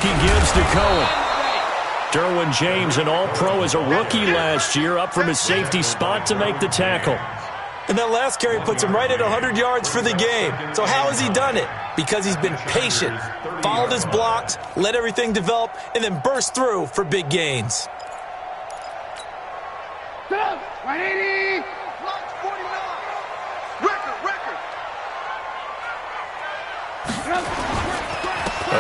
He gives to Cohen. Derwin James, an all-pro as a rookie last year, up from his safety spot to make the tackle. And that last carry puts him right at 100 yards for the game. So how has he done it? Because he's been patient, followed his blocks, let everything develop, and then burst through for big gains. 180. Blocks 49. Record.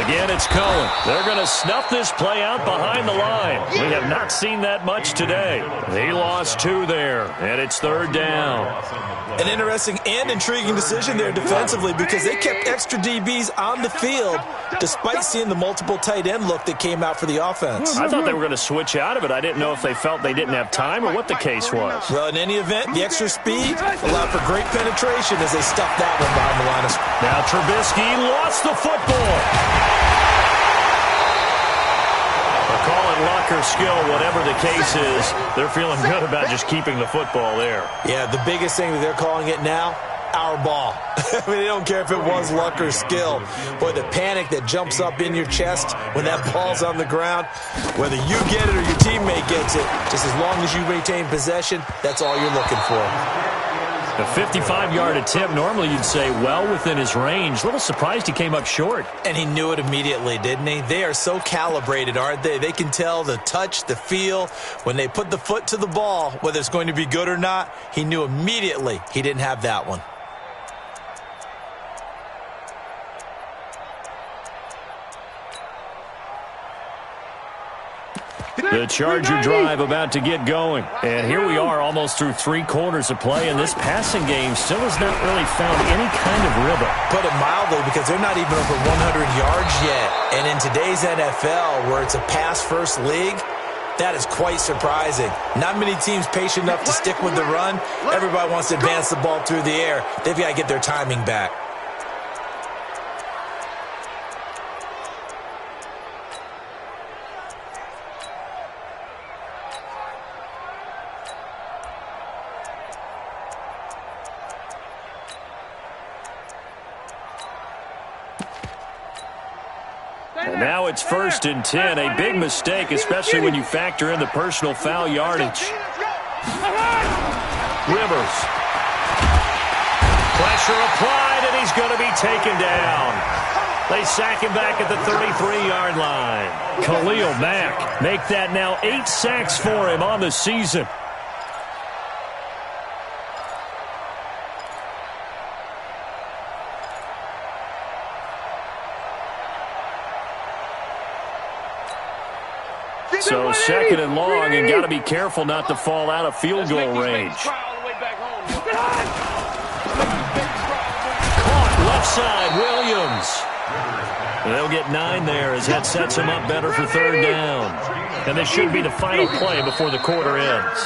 Again, it's Cohen. They're going to snuff this play out behind the line. We have not seen that much today. He lost 2 there, and it's 3rd down. An interesting and intriguing decision there defensively because they kept extra DBs on the field despite seeing the multiple tight end look that came out for the offense. I thought they were going to switch out of it. I didn't know if they felt they didn't have time or what the case was. Well, in any event, the extra speed allowed for great penetration as they stuffed that one behind the line of scrimmage. Now Trubisky lost the football. Call it luck or skill, whatever the case is, they're feeling good about just keeping the football there. Yeah, the biggest thing that they're calling it now, our ball. I mean, they don't care if it was luck or skill. Boy, the panic that jumps up in your chest when that ball's on the ground, whether you get it or your teammate gets it, just as long as you maintain possession, that's all you're looking for. A 55-yard attempt, normally you'd say well within his range. A little surprised he came up short. And he knew it immediately, didn't he? They are so calibrated, aren't they? They can tell the touch, the feel. When they put the foot to the ball, whether it's going to be good or not, he knew immediately he didn't have that one. The Charger drive about to get going. And here we are almost through 3 quarters of play, and this passing game still has not really found any kind of rhythm. Put it mildly, because they're not even over 100 yards yet. And in today's NFL, where it's a pass-first league, that is quite surprising. Not many teams patient enough to stick with the run. Everybody wants to advance the ball through the air. They've got to get their timing back. And now it's 1st and 10. A big mistake, especially when you factor in the personal foul yardage. Rivers. Pressure applied, and he's going to be taken down. They sack him back at the 33-yard line. Khalil Mack make that now 8 sacks for him on the season. So 2nd and long, and got to be careful not to fall out of field goal range. Caught left side, Williams. They'll get 9 there as that sets him up better for 3rd down. And this should be the final play before the quarter ends.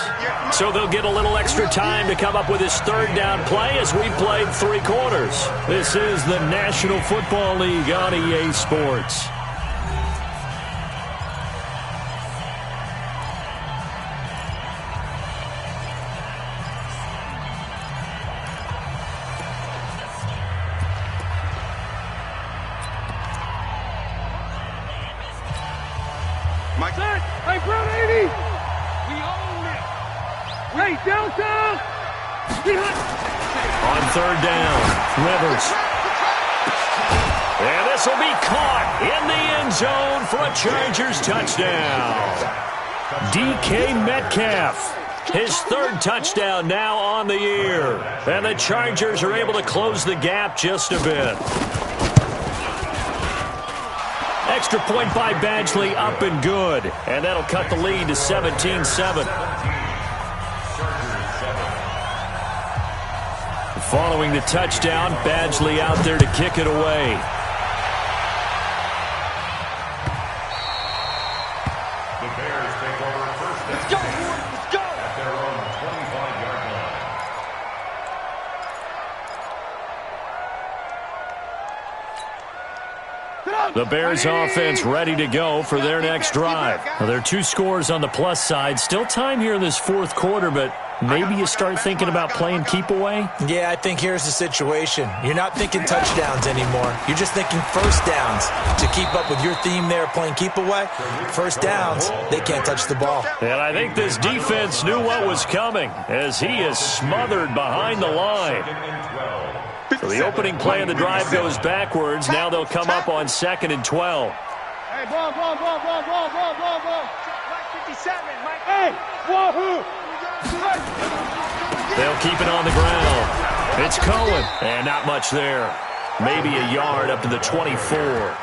So they'll get a little extra time to come up with his 3rd down play as we played 3 quarters. This is the National Football League on EA Sports. Hey, Brown 80! We own it! Wait, downtown! On 3rd down, Rivers. And this will be caught in the end zone for a Chargers touchdown. DK Metcalf, his 3rd touchdown now on the year. And the Chargers are able to close the gap just a bit. Extra point by Badgley, up and good. And that'll cut the lead to 17-7. Following the touchdown, Badgley out there to kick it away. The Bears take over 1st. Let's go! Let's go! At their own 25-yard line. The Bears offense ready to go for their neir next drive. Well, there are 2 scores on the plus side. Still time here in this 4th quarter, but maybe you start thinking about playing keep away? Yeah, I think here's the situation. You're not thinking touchdowns anymore. You're just thinking first downs. To keep up with your theme there, playing keep away, first downs, they can't touch the ball. And I think this defense knew what was coming as he is smothered behind the line. So the opening play of the drive goes backwards. Now they'll come up on 2nd and 12. Hey, ball. 57, Mike. Hey, wahoo! They'll keep it on the ground. It's Cohen, and not much there. Maybe a yard up to the 24.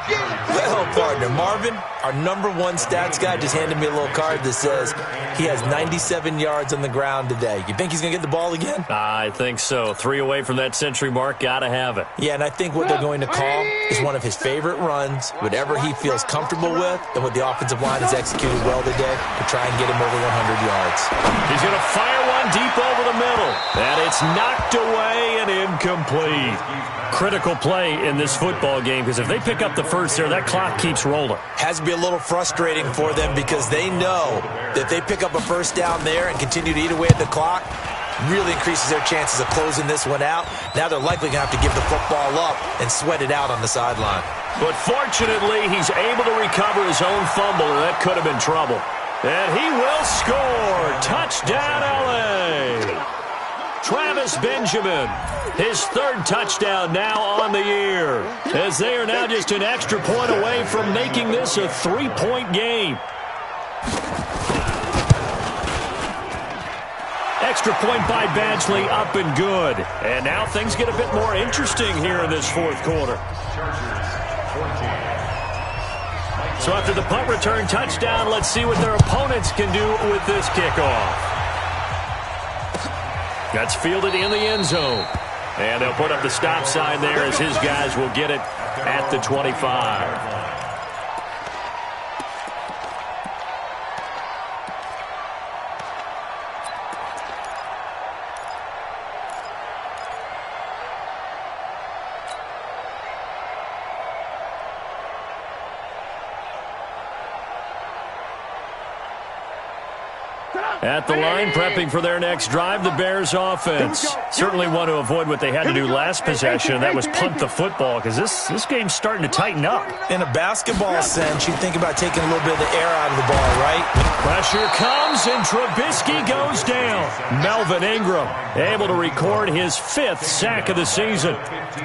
Well, partner, Marvin, our #1 stats guy just handed me a little card that says he has 97 yards on the ground today. You think he's going to get the ball again? I think so. 3 away from that century mark. Got to have it. Yeah, and I think what they're going to call is one of his favorite runs, whatever he feels comfortable with, and what the offensive line has executed well today to try and get him over 100 yards. He's going to fire one deep over the middle, and it's knocked away and incomplete. Critical play in this football game because if they pick up the first there, that clock keeps rolling. Has to be a little frustrating for them because they know that if they pick up a first down there and continue to eat away at the clock, really increases their chances of closing this one out. Now they're likely going to have to give the football up and sweat it out on the sideline. But fortunately, he's able to recover his own fumble, and that could have been trouble. And he will score. Touchdown, L.A. Travis Benjamin, his 3rd touchdown now on the year, as they are now just an extra point away from making this a 3-point game. Extra point by Badgley, up and good. And now things get a bit more interesting here in this 4th quarter. So after the punt return touchdown, let's see what their opponents can do with this kickoff. That's fielded in the end zone. And they'll put up the stop sign there as his guys will get it at the 25. At the line, prepping for their next drive, the Bears offense. Certainly want to avoid what they had to do last possession, and that was punt the football, because this game's starting to tighten up. In a basketball sense, you think about taking a little bit of the air out of the ball, right? Pressure comes, and Trubisky goes down. Melvin Ingram able to record his 5th sack of the season.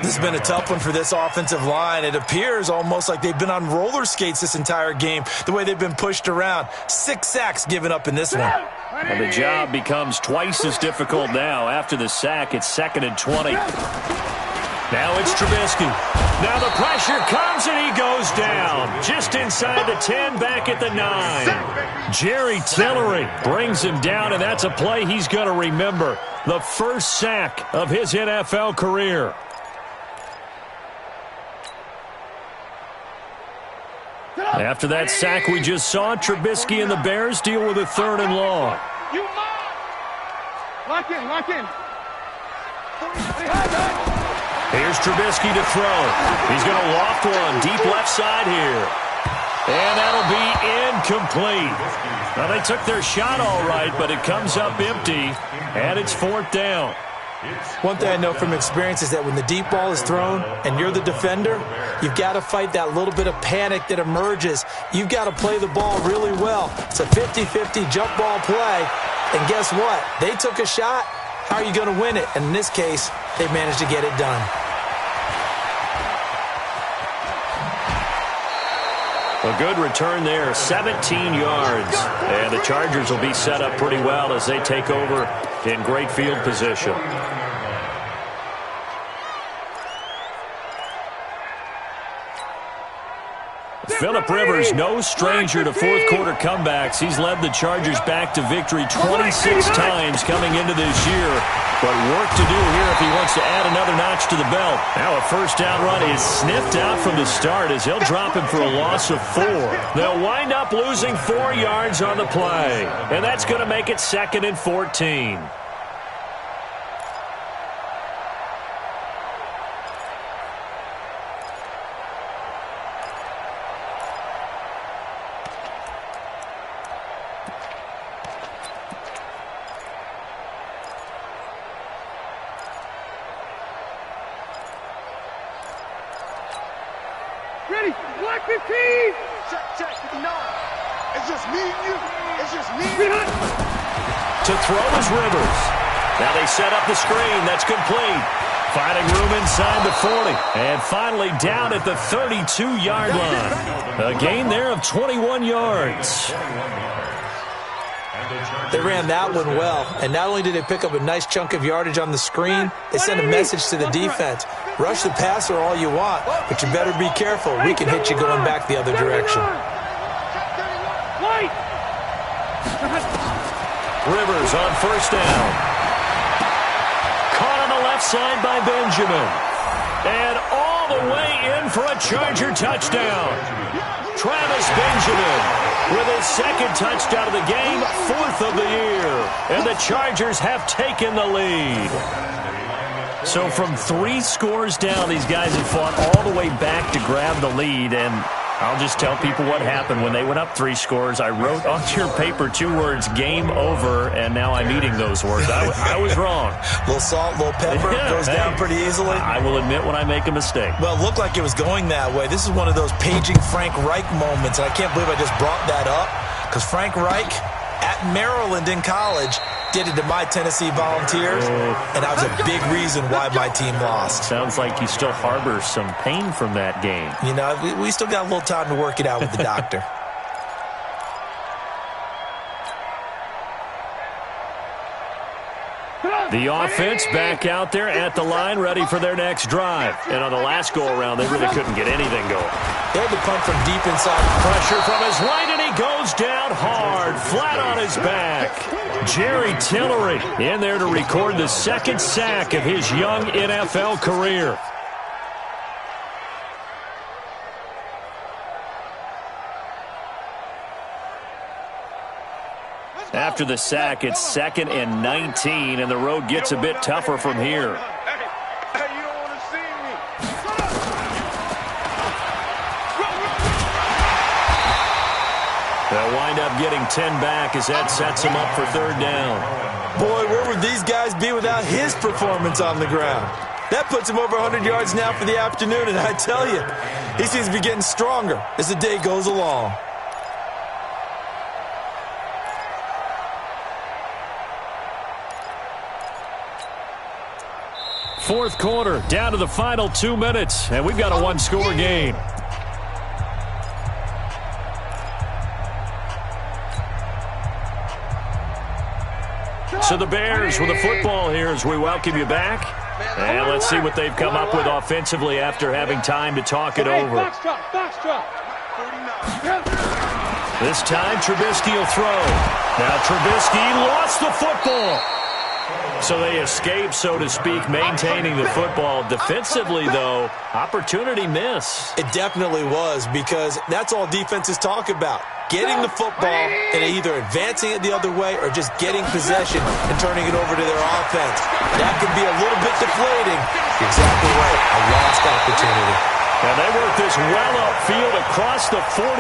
This has been a tough one for this offensive line. It appears almost like they've been on roller skates this entire game, the way they've been pushed around. 6 sacks given up in this one. And the job becomes twice as difficult now. After the sack, it's 2nd and 20. Now it's Trubisky. Now the pressure comes, and he goes down. Just inside the 10, back at the 9. Jerry Tillery brings him down, and that's a play he's going to remember. The first sack of his NFL career. After that sack we just saw, Trubisky and the Bears deal with a 3rd and long. Lock in. Here's Trubisky to throw. He's going to loft one deep left side here. And that'll be incomplete. Now, they took their shot all right, but it comes up empty, and it's 4th down. One thing I know from experience is that when the deep ball is thrown and you're the defender, you've got to fight that little bit of panic that emerges. You've got to play the ball really well. It's a 50-50 jump ball play. And guess what? They took a shot. How are you going to win it? And in this case, they managed to get it done. A good return there, 17 yards. And the Chargers will be set up pretty well as they take over in great field position. Phillip Rivers, no stranger to 4th quarter comebacks. He's led the Chargers back to victory 26 times coming into this year. But work to do here if he wants to add another notch to the belt. Now a 1st down run is sniffed out from the start as he'll drop him for a loss of 4. They'll wind up losing 4 yards on the play. And that's going to make it 2nd and 14. Black 15. Check, 59. It's just me and you. It's just me and you. To throw is Rivers. Now they set up the screen. That's complete. Finding room inside the 40. And finally down at the 32-yard line. A gain there of 21 yards. They ran that one well, and not only did they pick up a nice chunk of yardage on the screen, they sent a message to the defense. Rush the passer all you want, but you better be careful. We can hit you going back the other direction. Rivers on first down. Caught on the left side by Benjamin. And all the way in for a Charger touchdown. Travis Benjamin with his second touchdown of the game, 4th of the year. And the Chargers have taken the lead. So from 3 scores down, these guys have fought all the way back to grab the lead. And I'll just tell people what happened. When they went up 3 scores, I wrote onto your paper 2 words, game over, and now I'm eating those words. I was wrong. A little salt, a little pepper, goes down pretty easily. I will admit when I make a mistake. Well, it looked like it was going that way. This is one of those paging Frank Reich moments, and I can't believe I just brought that up, because Frank Reich at Maryland in college did it to my Tennessee Volunteers, and that was a big reason why my team lost. Sounds like you still harbor some pain from that game. You know, we still got a little time to work it out with the doctor. The offense back out there at the line, ready for their next drive. And on the last go-around, they really couldn't get anything going. They had to punt from deep inside. Pressure from his right, and he goes down hard, flat on his back. Jerry Tillery in there to record the second sack of his young NFL career. After the sack, it's 2nd and 19, and the road gets a bit tougher from here. Hey, you don't want to see me. They'll wind up getting 10 back as that sets them up for 3rd down. Boy, where would these guys be without his performance on the ground? That puts him over 100 yards now for the afternoon, and I tell you, he seems to be getting stronger as the day goes along. Fourth quarter, down to the final 2 minutes, and we've got a 1-score game. So the Bears with the football here as we welcome you back. And let's see what they've come up with offensively after having time to talk it over. This time, Trubisky will throw. Now Trubisky lost the football. So they escape, so to speak, maintaining the football. Defensively, though, opportunity miss. It definitely was, because that's all defenses talk about. Getting the football and either advancing it the other way or just getting possession and turning it over to their offense. That can be a little bit deflating. You're exactly right. A lost opportunity. And they work this well upfield across the 45.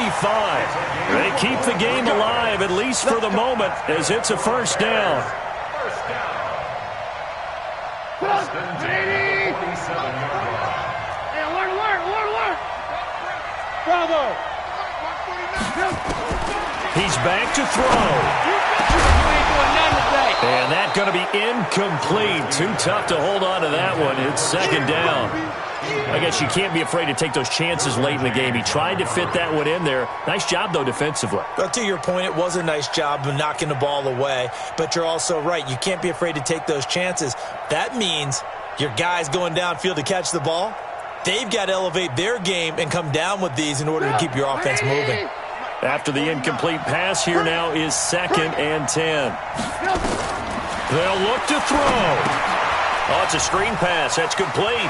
They keep the game alive, at least for the moment, as it's a 1st down. Bravo! He's back to throw. And that's going to be incomplete. Too tough to hold on to that one. It's 2nd down. I guess you can't be afraid to take those chances late in the game. He tried to fit that one in there. Nice job, though, defensively. Well, to your point, it was a nice job of knocking the ball away. But you're also right. You can't be afraid to take those chances. That means your guys going downfield to catch the ball, they've got to elevate their game and come down with these in order to keep your offense moving. After the incomplete pass, here now is 2nd and 10. They'll look to throw. Oh, it's a screen pass. That's complete.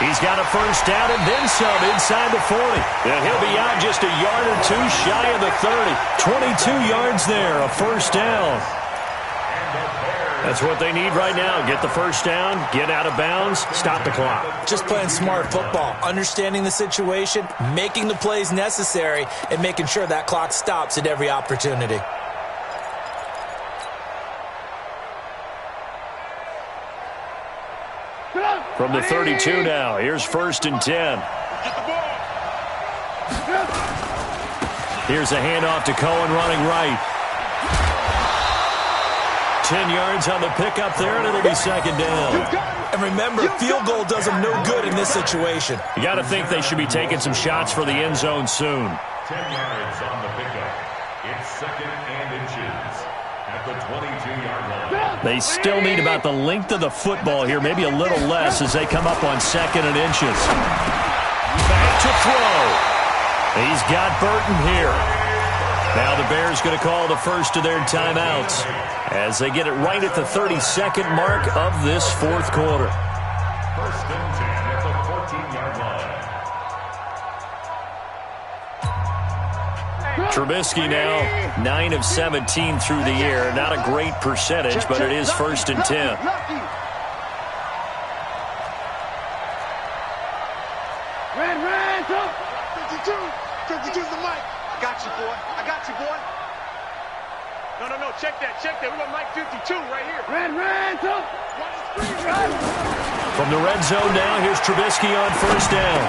He's got a 1st down and then some inside the 40. And he'll be out just a yard or 2 shy of the 30. 22 yards there, a 1st down. That's what they need right now. Get the 1st down, get out of bounds, stop the clock. Just playing smart football, understanding the situation, making the plays necessary, and making sure that clock stops at every opportunity. From the 32 now, here's 1st and 10. Here's a handoff to Cohen running right. 10 yards on the pickup there, and it'll be second down. And remember, field goal does them no good in this situation. You got to think they should be taking some shots for the end zone soon. 10 yards on the pickup. It's second and inches at the 22-yard line. They still need about the length of the football here, maybe a little less as they come up on second and inches. Back to throw. He's got Burton here. Now the Bears going to call the first of their timeouts as they get it right at the 32nd mark of this fourth quarter. First and 10 at the 14-yard line. Trubisky now 9 of 17 through the air. Not a great percentage, but it is first and 10. Red, up. 52's the mic. I got you, boy. I got you, boy. No. Check that. We got Mike 52 right here. Red, up. From the red zone now, here's Trubisky on first down.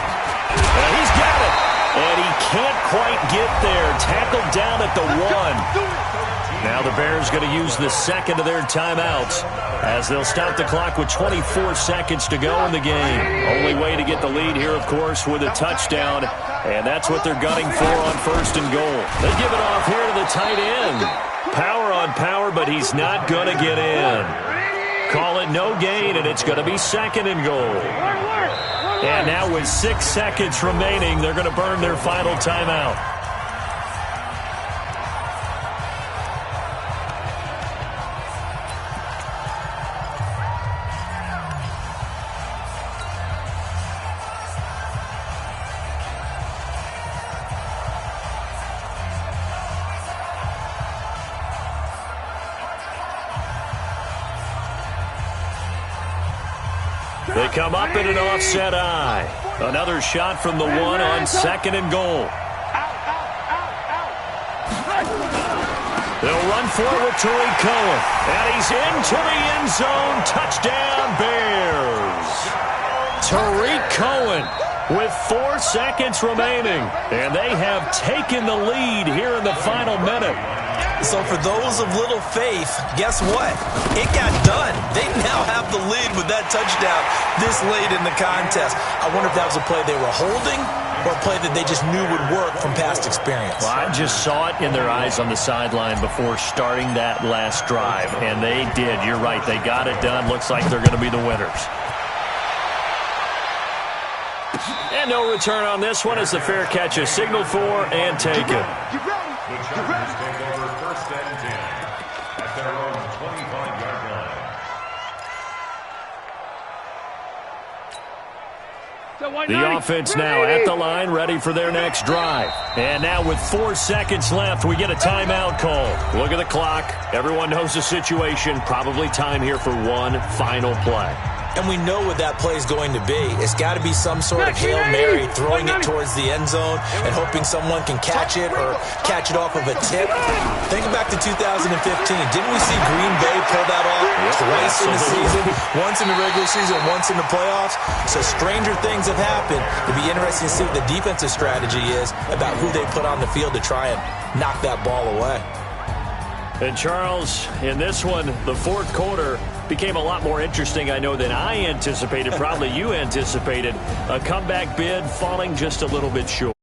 And he's got it. And he can't quite get there. Tackled down at the 1. Now the Bears going to use the second of their timeouts as they'll stop the clock with 24 seconds to go in the game. Only way to get the lead here, of course, with a touchdown. And that's what they're gunning for on first and goal. They give it off here to the tight end. Power on power, but he's not going to get in. Call it no gain, and it's going to be second and goal. And now with 6 seconds remaining, they're going to burn their final timeout. They come up in an offset eye. Another shot from the 1 on second and goal. They'll run forward to Cohen. And he's into the end zone. Touchdown, Bears. Tariq Cohen with 4 seconds remaining. And they have taken the lead here in the final minute. So for those of little faith, guess what? It got done. They now have the lead with that touchdown this late in the contest. I wonder if that was a play they were holding or a play that they just knew would work from past experience. Well, I just saw it in their eyes on the sideline before starting that last drive, and they did. You're right. They got it done. Looks like they're going to be the winners. And no return on this one as the fair catch is signaled for and taken. The Chargers take over first and 10 at their own 25-yard line. The offense now at the line, ready for their next drive. And now with 4 seconds left, we get a timeout call. Look at the clock. Everyone knows the situation. Probably time here for one final play. And we know what that play is going to be. It's got to be some sort of Hail Mary, throwing it towards the end zone and hoping someone can catch it or catch it off of a tip. Think back to 2015. Didn't we see Green Bay pull that off twice in the season? Once in the regular season, once in the playoffs. So stranger things have happened. It'll be interesting to see what the defensive strategy is about who they put on the field to try and knock that ball away. And Charles, in this one, the fourth quarter became a lot more interesting, I know, than I anticipated. Probably you anticipated. A comeback bid falling just a little bit short.